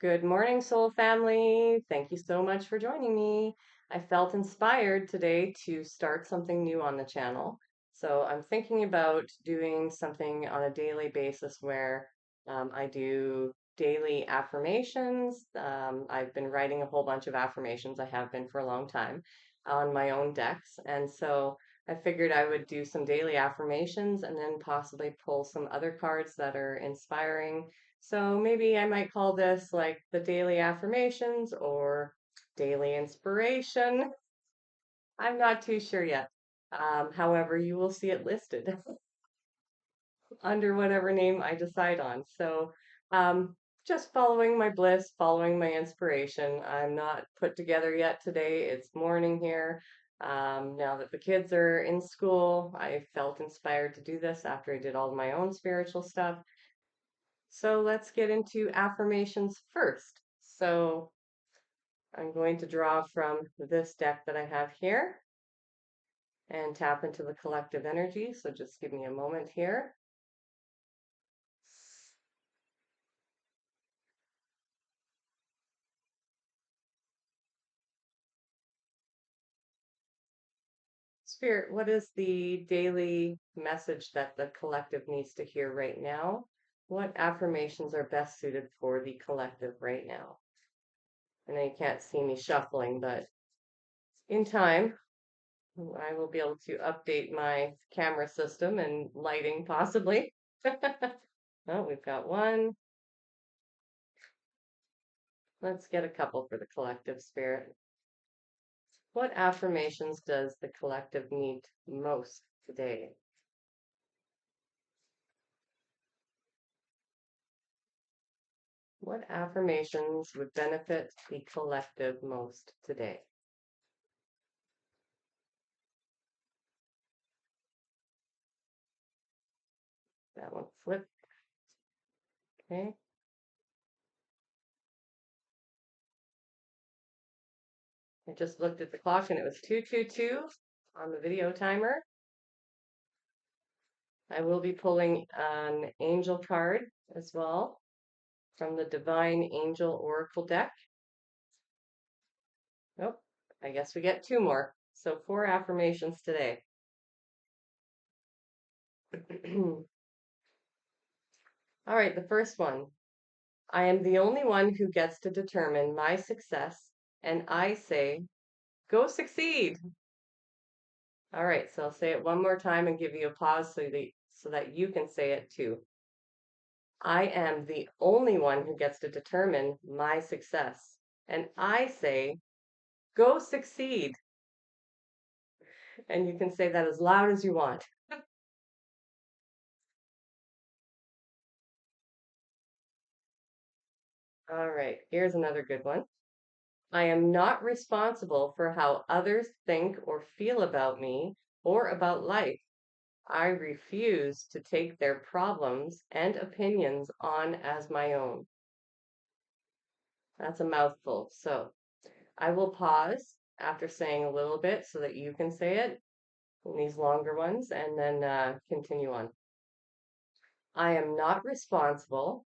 Good morning, soul family. Thank you so much for joining me. I felt inspired today to start something new on the channel. So I'm thinking about doing something on a daily basis where I do daily affirmations. I've been writing a whole bunch of affirmations. I have been for a long time on my own decks. And so I figured I would do some daily affirmations and then possibly pull some other cards that are inspiring, so maybe I might call this like the daily affirmations or daily inspiration. I'm not too sure yet. However, you will see it listed under whatever name I decide on. So just following my bliss, following my inspiration. I'm not put together yet today. It's morning here. Now that the kids are in school, I felt inspired to do this after I did all my own spiritual stuff. So let's get into affirmations first. So I'm going to draw from this deck that I have here and tap into the collective energy. So just give me a moment here. Spirit, what is the daily message that the collective needs to hear right now? What affirmations are best suited for the collective right now? I know you can't see me shuffling, but in time, I will be able to update my camera system and lighting possibly. Oh, we've got one. Let's get a couple for the collective spirit. What affirmations does the collective need most today? What affirmations would benefit the collective most today? That one flipped. Okay. I just looked at the clock and it was 222 on the video timer. I will be pulling an angel card as well from the Divine Angel Oracle deck. Nope, I guess we get two more. So 4 affirmations today. All right, the first one. I am the only one who gets to determine my success, and I say, go succeed. All right, so I'll say it one more time and give you a pause so that you can say it too. I am the only one who gets to determine my success, and I say, go succeed. And you can say that as loud as you want. All right, here's another good one. I am not responsible for how others think or feel about me or about life. I refuse to take their problems and opinions on as my own. That's a mouthful. So I will pause after saying a little bit so that you can say it in these longer ones and then continue on. I am not responsible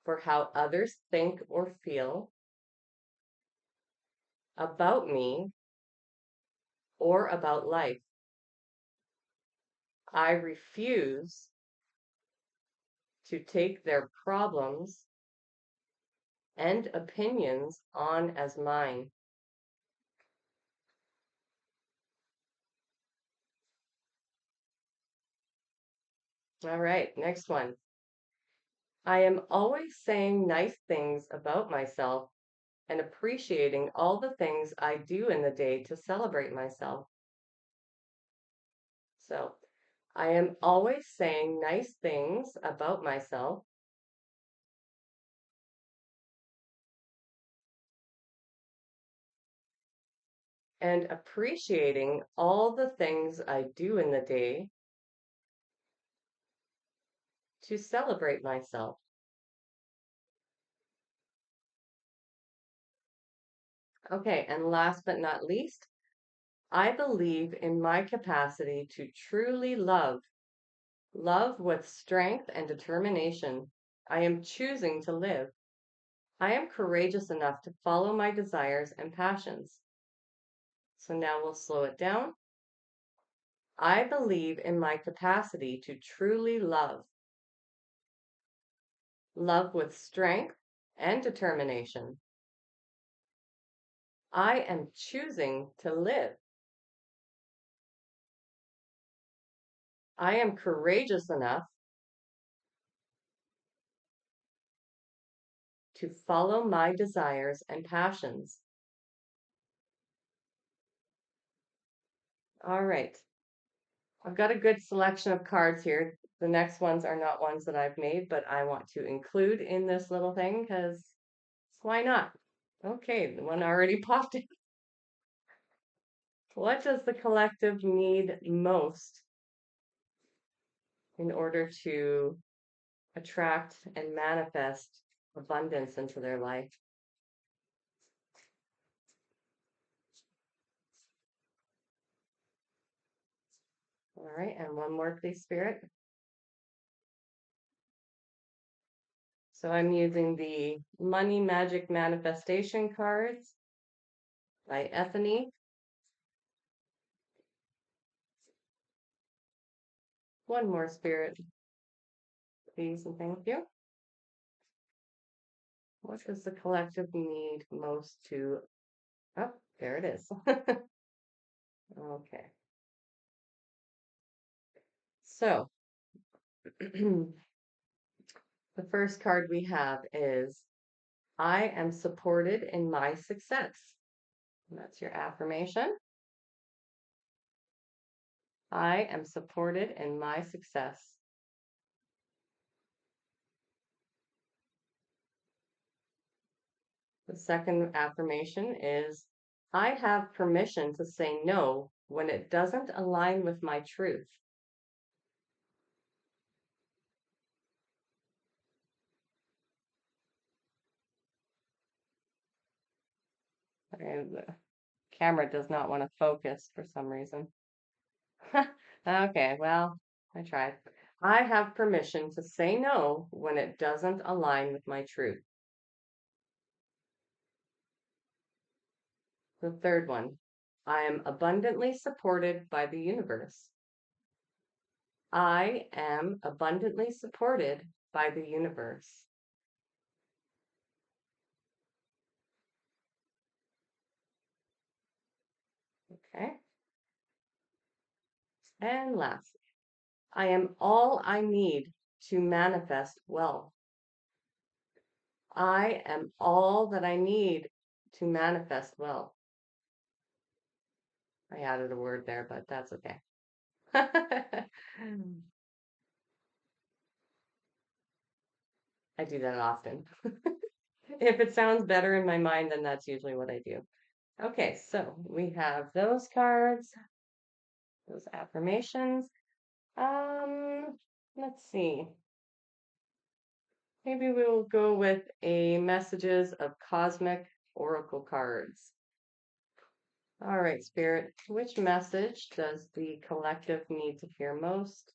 for how others think or feel about me or about life. I refuse to take their problems and opinions on as mine. All right, next one. I am always saying nice things about myself and appreciating all the things I do in the day to celebrate myself. So, I am always saying nice things about myself and appreciating all the things I do in the day to celebrate myself. Okay, and last but not least, I believe in my capacity to truly love with strength and determination. I am choosing to live. I am courageous enough to follow my desires and passions. So now we'll slow it down. I believe in my capacity to truly love. Love with strength and determination. I am choosing to live. I am courageous enough to follow my desires and passions. All right. I've got a good selection of cards here. The next ones are not ones that I've made, but I want to include in this little thing because why not? Okay, the one already popped in. What does the collective need most in order to attract and manifest abundance into their life? All right, and one more, please, Spirit. So I'm using the Money Magic Manifestation cards by Ethany. One more, Spirit, please, and thank you. What does the collective need most to... Oh, there it is. Okay. So, the first card we have is I am supported in my success. And that's your affirmation. I am supported in my success. The second affirmation is I have permission to say no when it doesn't align with my truth. And the camera does not want to focus for some reason. Okay, well, I tried. I have permission to say no when it doesn't align with my truth. The third one, I am abundantly supported by the universe. I am abundantly supported by the universe. Okay. And last, I am all I need to manifest wealth. I am all that I need to manifest wealth. I added a word there, but that's okay. I do that often. If it sounds better in my mind, then that's usually what I do. Okay, so we have those cards, those affirmations. Let's see. Maybe we will go with a messages of cosmic oracle cards. All right, Spirit, which message does the collective need to hear most?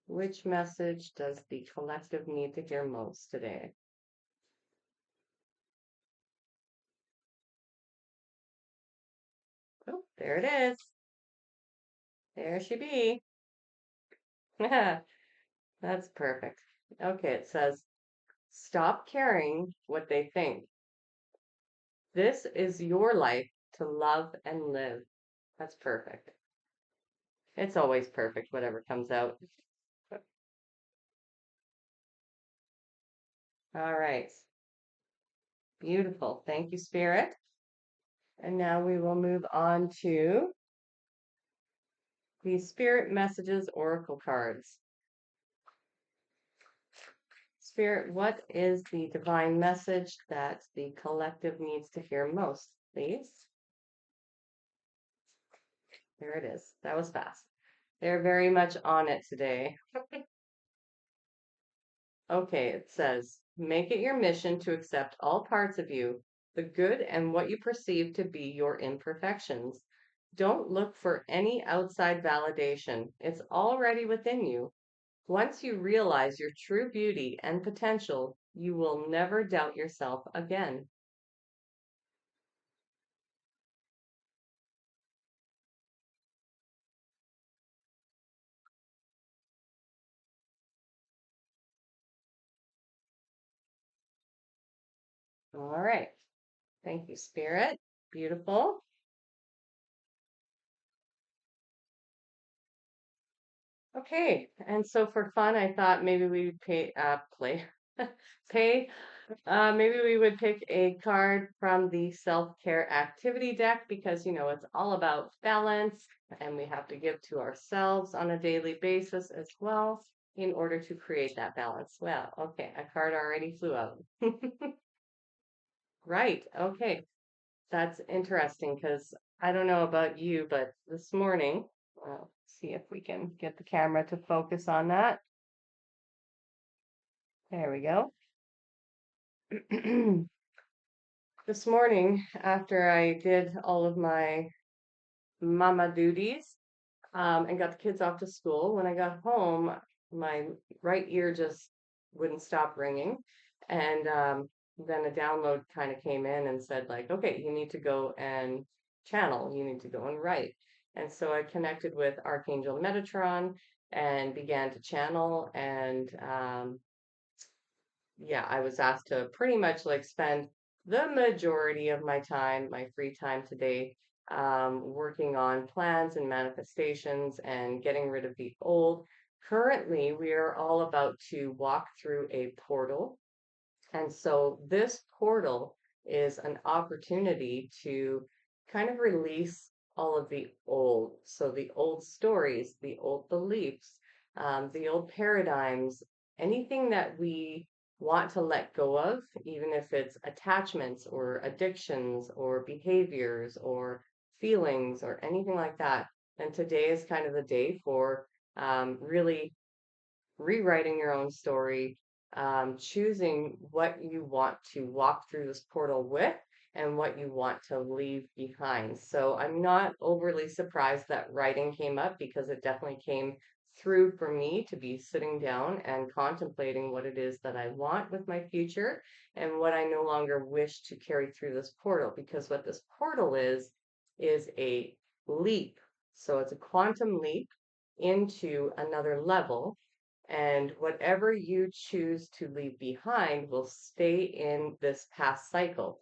Which message does the collective need to hear most today? Oh, there it is. There she be. That's perfect. Okay, it says, stop caring what they think. This is your life to love and live. That's perfect. It's always perfect, whatever comes out. All right. Beautiful. Thank you, Spirit. And now we will move on to the Spirit Messages Oracle cards. Spirit, what is the divine message that the collective needs to hear most, please? There it is. That was fast. They're very much on it today. Okay, it says, make it your mission to accept all parts of you, the good and what you perceive to be your imperfections. Don't look for any outside validation. It's already within you. Once you realize your true beauty and potential, you will never doubt yourself again. All right. Thank you, Spirit. Beautiful. Okay. And so for fun, I thought maybe we would pay, maybe we would pick a card from the self-care activity deck because, it's all about balance and we have to give to ourselves on a daily basis as well in order to create that balance. Well, okay. A card already flew out. Right. Okay. That's interesting because I don't know about you, but this morning, see if we can get the camera to focus on that. There we go. This morning, after I did all of my mama duties, and got the kids off to school, when I got home, my right ear just wouldn't stop ringing. And then a download kind of came in and said, like, okay, you need to go and channel, you need to go and write. And so I connected with Archangel Metatron and began to channel. And yeah, I was asked to pretty much like spend the majority of my time, my free time today, working on plans and manifestations and getting rid of the old. Currently, we are all about to walk through a portal, and so this portal is an opportunity to kind of release all of the old. So the old stories, the old beliefs, the old paradigms, anything that we want to let go of, even if it's attachments or addictions or behaviors or feelings or anything like that. And today is kind of the day for really rewriting your own story, choosing what you want to walk through this portal with and what you want to leave behind. So I'm not overly surprised that writing came up because it definitely came through for me to be sitting down and contemplating what it is that I want with my future and what I no longer wish to carry through this portal. Because what this portal is a leap. So it's a quantum leap into another level, and whatever you choose to leave behind will stay in this past cycle.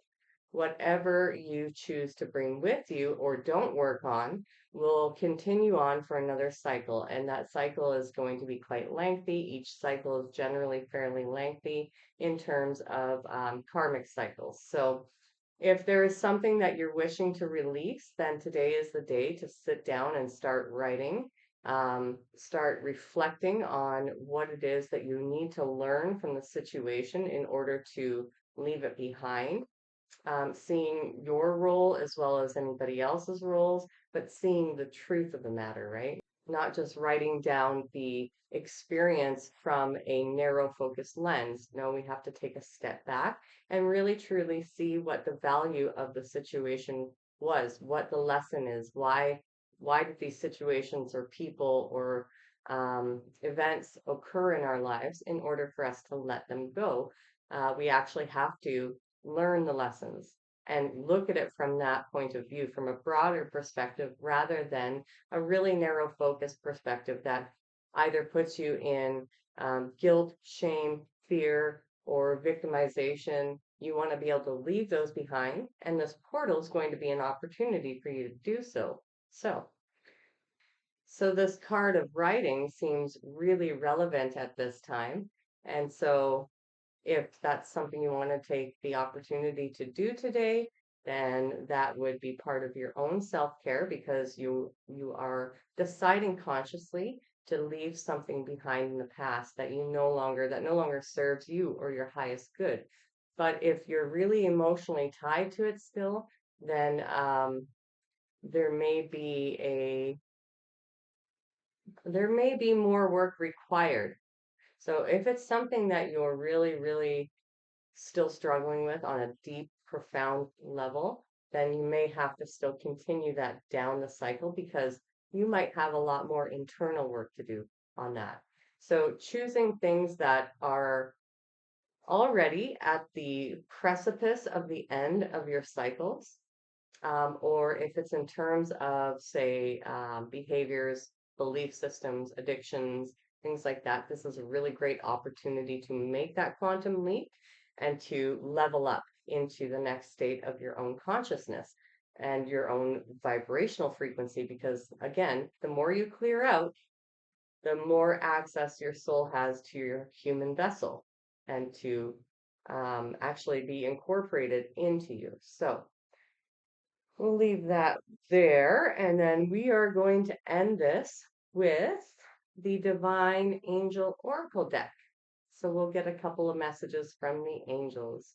Whatever you choose to bring with you or don't work on will continue on for another cycle. And that cycle is going to be quite lengthy. Each cycle is generally fairly lengthy in terms of karmic cycles. So if there is something that you're wishing to release, then today is the day to sit down and start writing, start reflecting on what it is that you need to learn from the situation in order to leave it behind, seeing your role as well as anybody else's roles, but seeing the truth of the matter, right? Not just writing down the experience from a narrow focused lens. No, we have to take a step back and really truly see what the value of the situation was, what the lesson is, why did these situations or people or events occur in our lives in order for us to let them go. We actually have to learn the lessons and look at it from that point of view, from a broader perspective, rather than a really narrow focused perspective that either puts you in guilt, shame, fear, or victimization. You want to be able to leave those behind, and this portal is going to be an opportunity for you to do so. So this card of writing seems really relevant at this time. And so if that's something you want to take the opportunity to do today, then that would be part of your own self-care because you are deciding consciously to leave something behind in the past that no longer serves you or your highest good. But if you're really emotionally tied to it still, then there may be a there may be more work required. So if it's something that you're really, really still struggling with on a deep, profound level, then you may have to still continue that down the cycle because you might have a lot more internal work to do on that. So choosing things that are already at the precipice of the end of your cycles, or if it's in terms of, say, behaviors, belief systems, addictions, things like that, this is a really great opportunity to make that quantum leap and to level up into the next state of your own consciousness and your own vibrational frequency. Because again, the more you clear out, the more access your soul has to your human vessel and to actually be incorporated into you. So we'll leave that there. And then we are going to end this with the Divine Angel Oracle deck. So we'll get a couple of messages from the angels.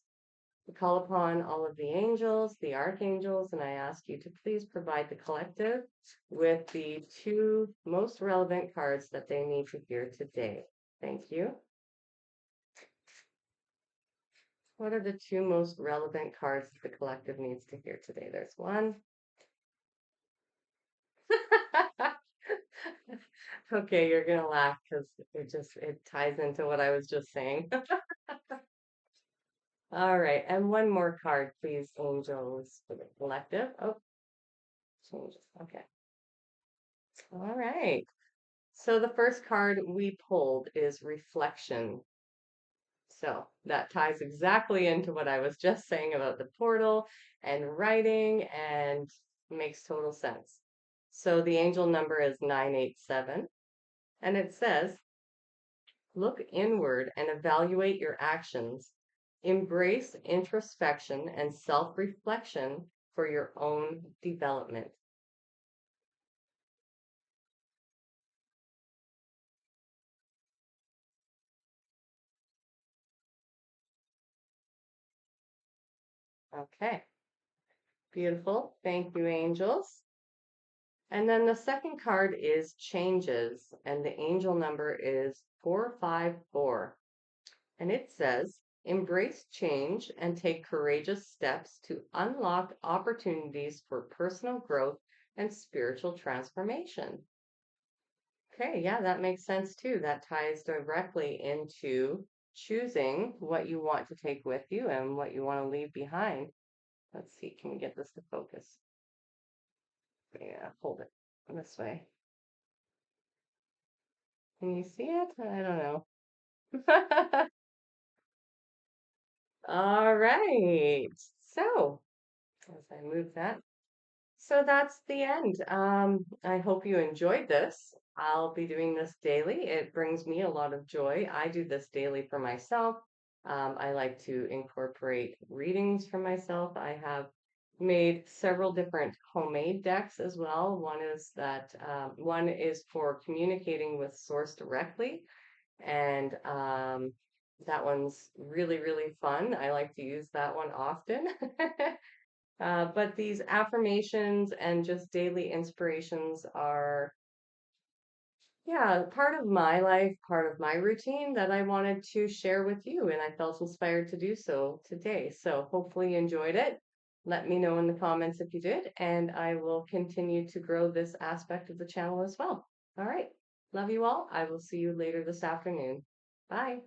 We call upon all of the angels, the archangels, and I ask you to please provide the collective with the two most relevant cards that they need to hear today. Thank you. What are the two most relevant cards that the collective needs to hear today? There's one. Okay, you're gonna laugh because it ties into what I was just saying. All right, and one more card, please, angels, for the collective. Oh, changes. Okay. All right. So the first card we pulled is reflection. So that ties exactly into what I was just saying about the portal and writing and makes total sense. So the angel number is 987, and it says, look inward and evaluate your actions. Embrace introspection and self-reflection for your own development. Okay, beautiful. Thank you, angels. And then the second card is changes, and the angel number is 454. And it says, embrace change and take courageous steps to unlock opportunities for personal growth and spiritual transformation. Okay, yeah, that makes sense too. That ties directly into choosing what you want to take with you and what you want to leave behind. Let's see, can we get this to focus? Yeah, hold it this way. Can you see it? I don't know. All right. So, as I move that, so that's the end. I hope you enjoyed this. I'll be doing this daily. It brings me a lot of joy. I do this daily for myself. I like to incorporate readings for myself. I have made several different homemade decks as well. One is for communicating with source directly, and that one's really, really fun. I like to use that one often. But these affirmations and just daily inspirations are, yeah, part of my life, part of my routine that I wanted to share with you, and I felt inspired to do so today. So hopefully you enjoyed it. Let me know in the comments if you did, and I will continue to grow this aspect of the channel as well. All right. Love you all. I will see you later this afternoon. Bye.